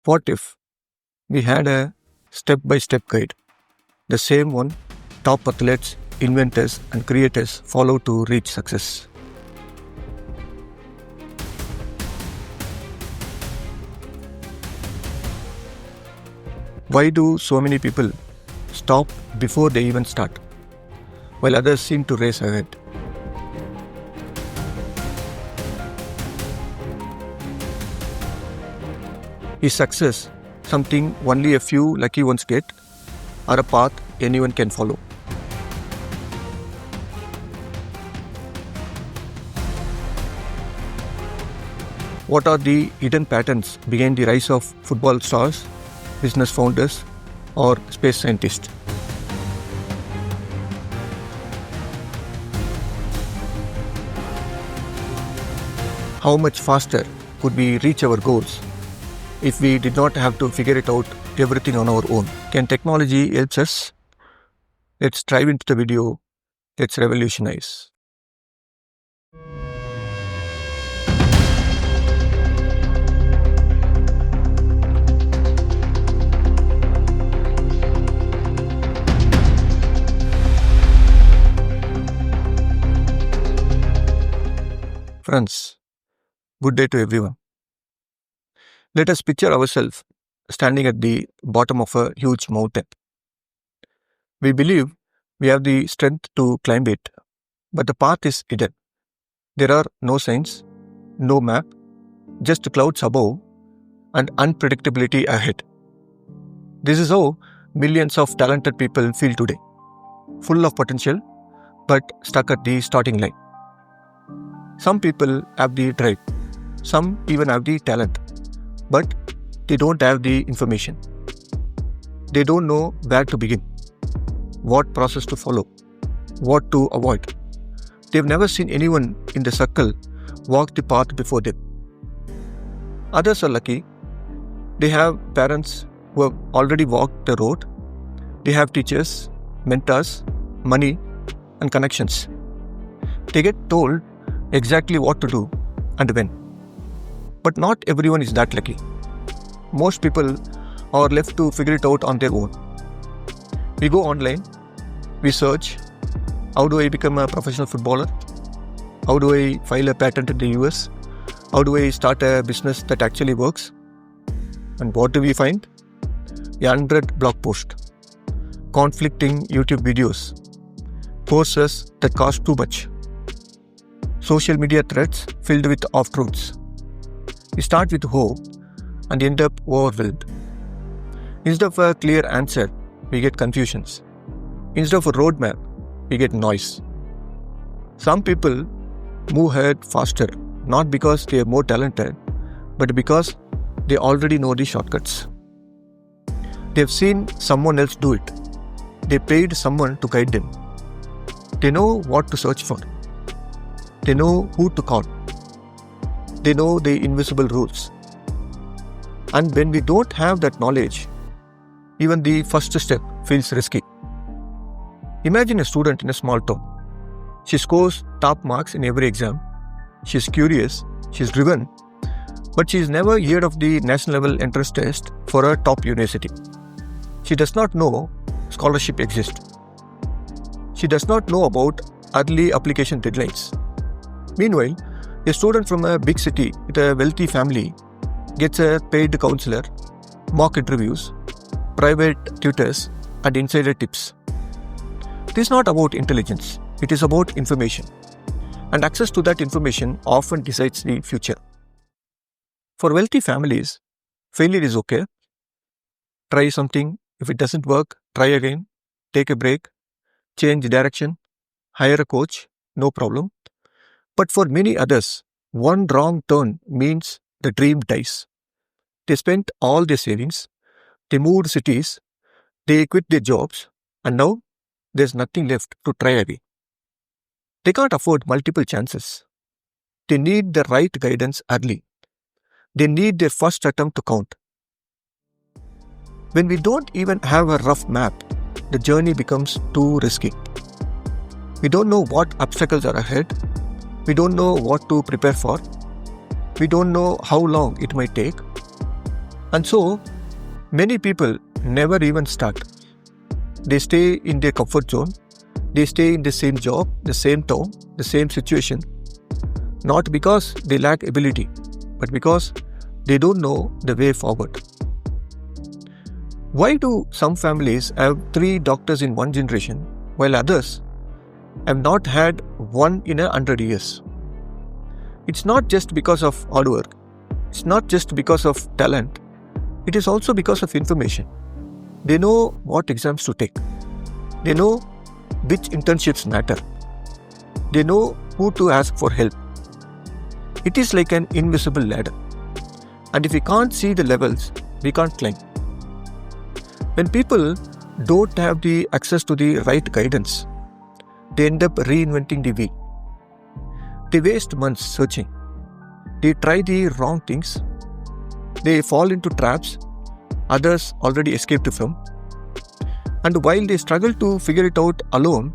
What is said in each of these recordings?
What if we had a step-by-step guide, the same one top athletes, inventors, and creators follow to reach success? Why do so many people stop before they even start, while others seem to race ahead? Is success something only a few lucky ones get, or a path anyone can follow? What are the hidden patterns behind the rise of football stars, business founders, or space scientists? How much faster could we reach our goals if we did not have to figure it out everything on our own? Can technology help us? Let's dive into the video. Let's revolutionize. Friends, good day to everyone. Let us picture ourselves standing at the bottom of a huge mountain. We believe we have the strength to climb it, but the path is hidden. There are no signs, no map, just clouds above and unpredictability ahead. This is how millions of talented people feel today, full of potential, but stuck at the starting line. Some people have the drive, some even have the talent, but they don't have the information. They don't know where to begin, what process to follow, what to avoid. They've never seen anyone in the circle walk the path before them. Others are lucky. They have parents who have already walked the road. They have teachers, mentors, money, and connections. They get told exactly what to do and when. But not everyone is that lucky. Most people are left to figure it out on their own. We go online, we search, how do I become a professional footballer? How do I file a patent in the US? How do I start a business that actually works? And what do we find? 100 blog posts, conflicting YouTube videos, courses that cost too much, social media threads filled with off-truths. We start with hope and end up overwhelmed. Instead of a clear answer, we get confusions. Instead of a roadmap, we get noise. Some people move ahead faster, not because they are more talented, but because they already know the shortcuts. They've seen someone else do it. They paid someone to guide them. They know what to search for. They know who to call. They know the invisible rules. And when we don't have that knowledge, even the first step feels risky. Imagine a student in a small town. She scores top marks in every exam. She's curious, she's driven, but she's never heard of the national level entrance test for a top university. She does not know scholarship exists. She does not know about early application deadlines. Meanwhile, a student from a big city with a wealthy family gets a paid counselor, mock interviews, private tutors, and insider tips. It is not about intelligence, it is about information. And access to that information often decides the future. For wealthy families, failure is okay. Try something. If it doesn't work, try again. Take a break. Change direction. Hire a coach. No problem. But for many others, one wrong turn means the dream dies. They spent all their savings, they moved cities, they quit their jobs, and now there's nothing left to try again. They can't afford multiple chances. They need the right guidance early. They need their first attempt to count. When we don't even have a rough map, the journey becomes too risky. We don't know what obstacles are ahead. We don't know what to prepare for. We don't know how long it might take. And so, many people never even start. They stay in their comfort zone. They stay in the same job, the same town, the same situation. Not because they lack ability, but because they don't know the way forward. Why do some families have 3 doctors in one generation, while others have not had one in 100 years? It's not just because of hard work. It's not just because of talent. It is also because of information. They know what exams to take. They know which internships matter. They know who to ask for help. It is like an invisible ladder. And if we can't see the levels, we can't climb. When people don't have the access to the right guidance, they end up reinventing the wheel. They waste months searching. They try the wrong things. They fall into traps others already escaped from. And while they struggle to figure it out alone,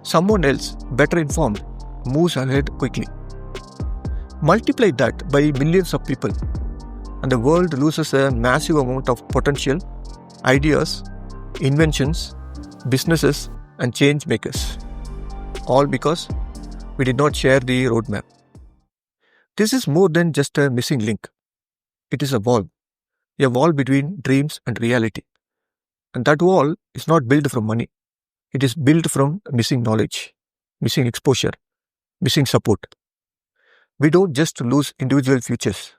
someone else, better informed, moves ahead quickly. Multiply that by millions of people, and the world loses a massive amount of potential, ideas, inventions, businesses, and change makers. All because we did not share the roadmap. This is more than just a missing link. It is a wall between dreams and reality. And that wall is not built from money. It is built from missing knowledge, missing exposure, missing support. We don't just lose individual futures.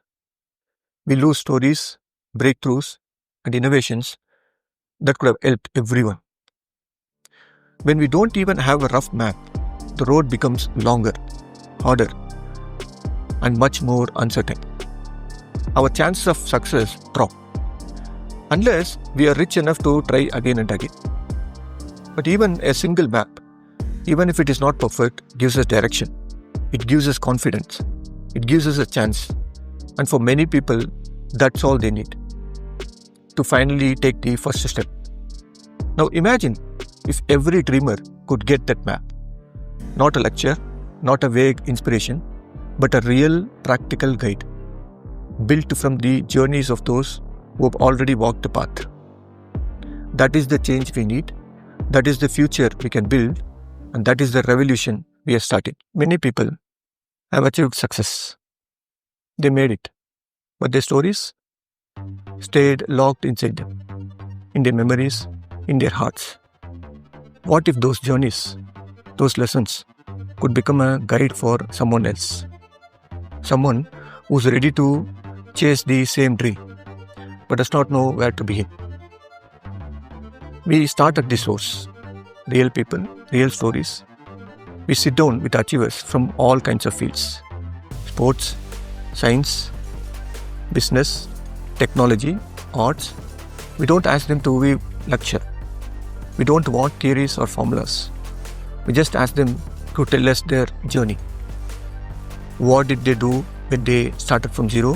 We lose stories, breakthroughs, and innovations that could have helped everyone. When we don't even have a rough map, the road becomes longer, harder, and much more uncertain. Our chances of success drop, unless we are rich enough to try again and again. But even a single map, even if it is not perfect, gives us direction. It gives us confidence. It gives us a chance. And for many people, that's all they need to finally take the first step. Now imagine if every dreamer could get that map. Not a lecture, not a vague inspiration, but a real practical guide, built from the journeys of those who have already walked the path. That is the change we need. That is the future we can build. And that is the revolution we are starting. Many people have achieved success. They made it. But their stories stayed locked inside them, in their memories, in their hearts. What if those journeys, those lessons, could become a guide for someone else? Someone who's ready to chase the same dream, but does not know where to begin. We start at the source. Real people, real stories. We sit down with achievers from all kinds of fields. Sports, science, business, technology, arts. We don't ask them to lecture. We don't want theories or formulas. We just ask them to tell us their journey. What did they do when they started from zero?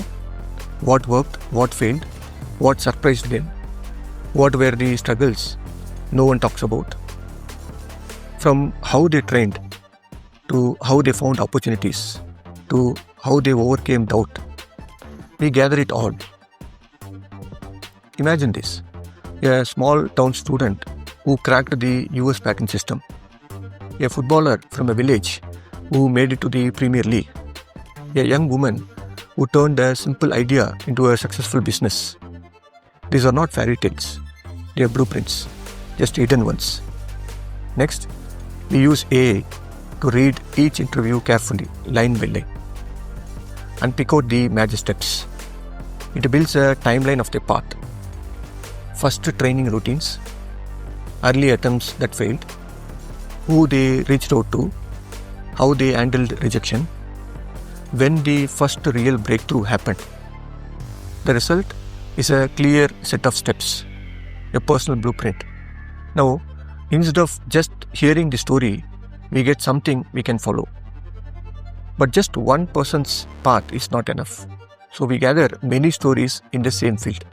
What worked? What failed? What surprised them? What were the struggles no one talks about? From how they trained, to how they found opportunities, to how they overcame doubt. We gather it all. Imagine this. A small town student who cracked the US patent system. A footballer from a village who made it to the Premier League. A young woman who turned a simple idea into a successful business. These are not fairy tales. They are blueprints, just hidden ones. Next, we use AI to read each interview carefully, line by line, and pick out the major steps. It builds a timeline of their path. First training routines, early attempts that failed, who they reached out to, how they handled rejection, when the first real breakthrough happened. The result is a clear set of steps, a personal blueprint. Now, instead of just hearing the story, we get something we can follow. But just one person's path is not enough. So we gather many stories in the same field.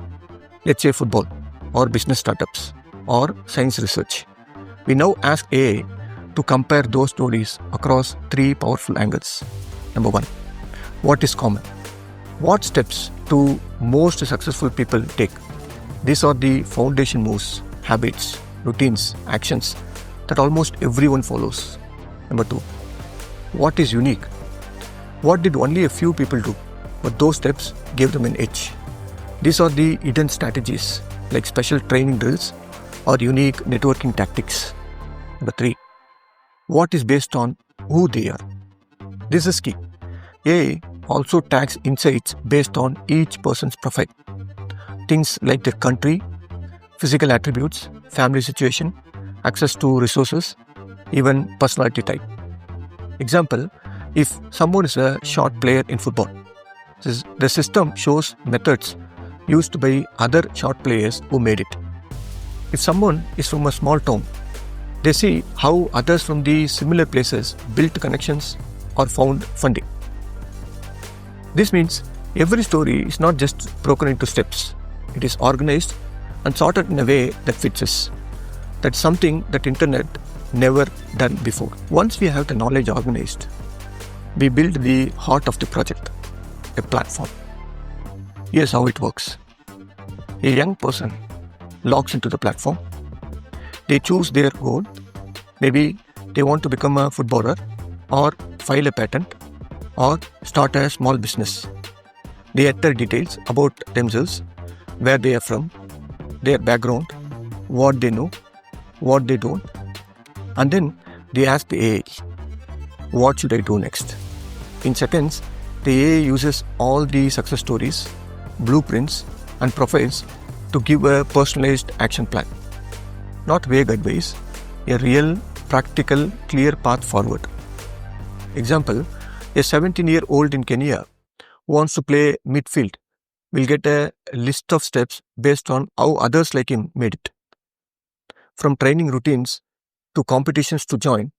Let's say football, or business startups, or science research. We now ask AI to compare those stories across 3 powerful angles. Number 1, what is common? What steps do most successful people take? These are the foundation moves, habits, routines, actions that almost everyone follows. Number 2. What is unique? What did only a few people do, but those steps gave them an edge? These are the hidden strategies like special training drills or unique networking tactics. Number 3. What is based on who they are? This is key. AI also tags insights based on each person's profile. Things like their country, physical attributes, family situation, access to resources, even personality type. Example, if someone is a short player in football, the system shows methods used by other short players who made it. If someone is from a small town, they see how others from the similar places built connections or found funding. This means every story is not just broken into steps. It is organized and sorted in a way that fits us. That's something that internet never done before. Once we have the knowledge organized, we build the heart of the project, a platform. Here's how it works. A young person logs into the platform. They choose their goal. Maybe they want to become a footballer or file a patent or start a small business. They enter details about themselves, where they are from, their background, what they know, what they don't, and then they ask the AI, what should I do next? In seconds, the AI uses all the success stories, blueprints, and profiles to give a personalized action plan. Not vague advice, a real, practical, clear path forward. Example, a 17-year-old in Kenya who wants to play midfield will get a list of steps based on how others like him made it. From training routines to competitions to join,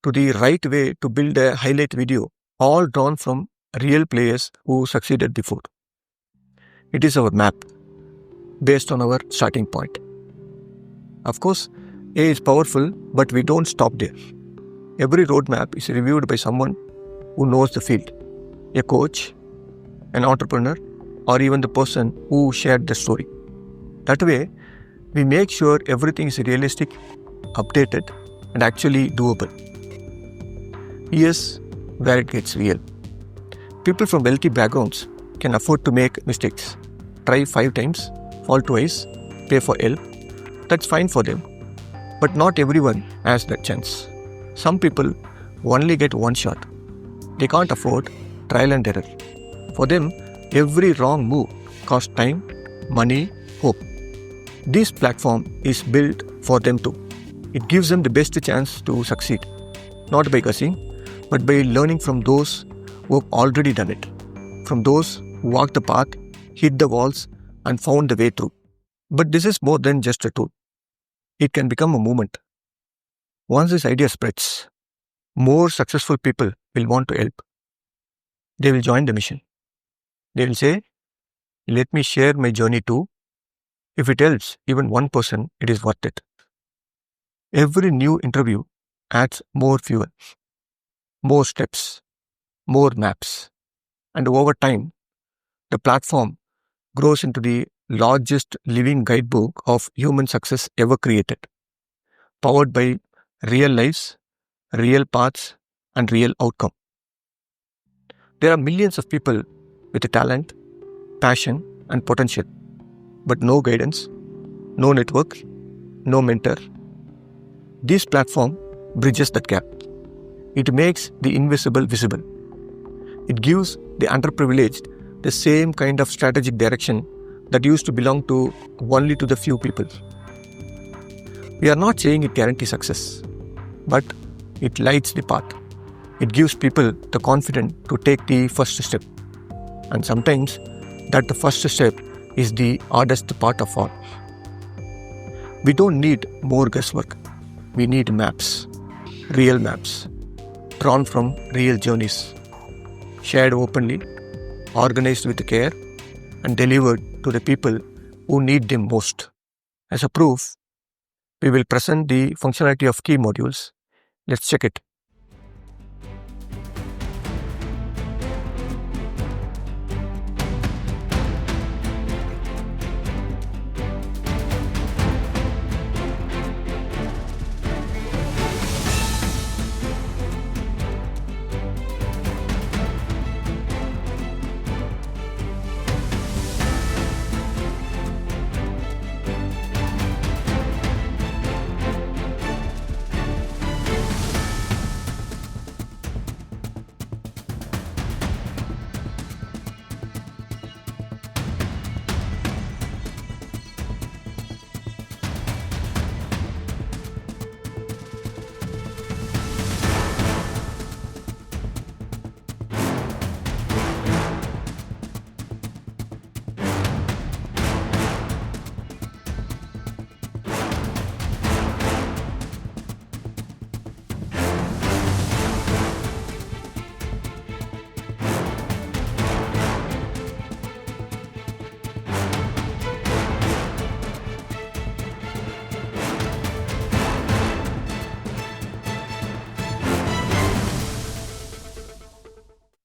to the right way to build a highlight video, all drawn from real players who succeeded before. It is our map based on our starting point. Of course, AI is powerful, but we don't stop there. Every roadmap is reviewed by someone who knows the field, a coach, an entrepreneur, or even the person who shared the story. That way, we make sure everything is realistic, updated, and actually doable. Here's where it gets real. People from wealthy backgrounds can afford to make mistakes. Try 5 times, fall twice, pay for help. That's fine for them. But not everyone has that chance. Some people only get one shot. They can't afford trial and error. For them, every wrong move costs time, money, hope. This platform is built for them too. It gives them the best chance to succeed, not by guessing, but by learning from those who have already done it, from those who walked the path, hit the walls, and found the way through. But this is more than just a tool. It can become a movement. Once this idea spreads, more successful people will want to help. They will join the mission. They will say, let me share my journey too. If it helps even one person, it is worth it. Every new interview adds more fuel, more steps, more maps. And over time, the platform grows into the largest living guidebook of human success ever created, powered by real lives, real paths, and real outcome. There are millions of people with talent, passion, and potential, but no guidance, no network, no mentor. This platform bridges that gap. It makes the invisible visible. It gives the underprivileged the same kind of strategic direction that used to belong to only to the few people. We are not saying it guarantees success, but it lights the path. It gives people the confidence to take the first step. And sometimes that the first step is the hardest part of all. We don't need more guesswork. We need maps, real maps, drawn from real journeys, shared openly, organized with care, and delivered to the people who need them most. As a proof, we will present the functionality of key modules. Let's check it.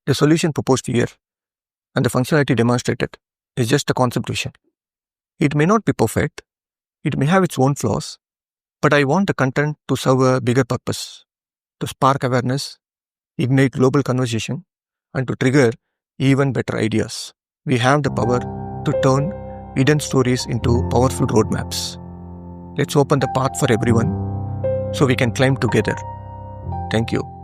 The solution proposed here and the functionality demonstrated is just a concept vision. It may not be perfect, it may have its own flaws, but I want the content to serve a bigger purpose, to spark awareness, ignite global conversation, and to trigger even better ideas. We have the power to turn hidden stories into powerful roadmaps. Let's open the path for everyone so we can climb together. Thank you.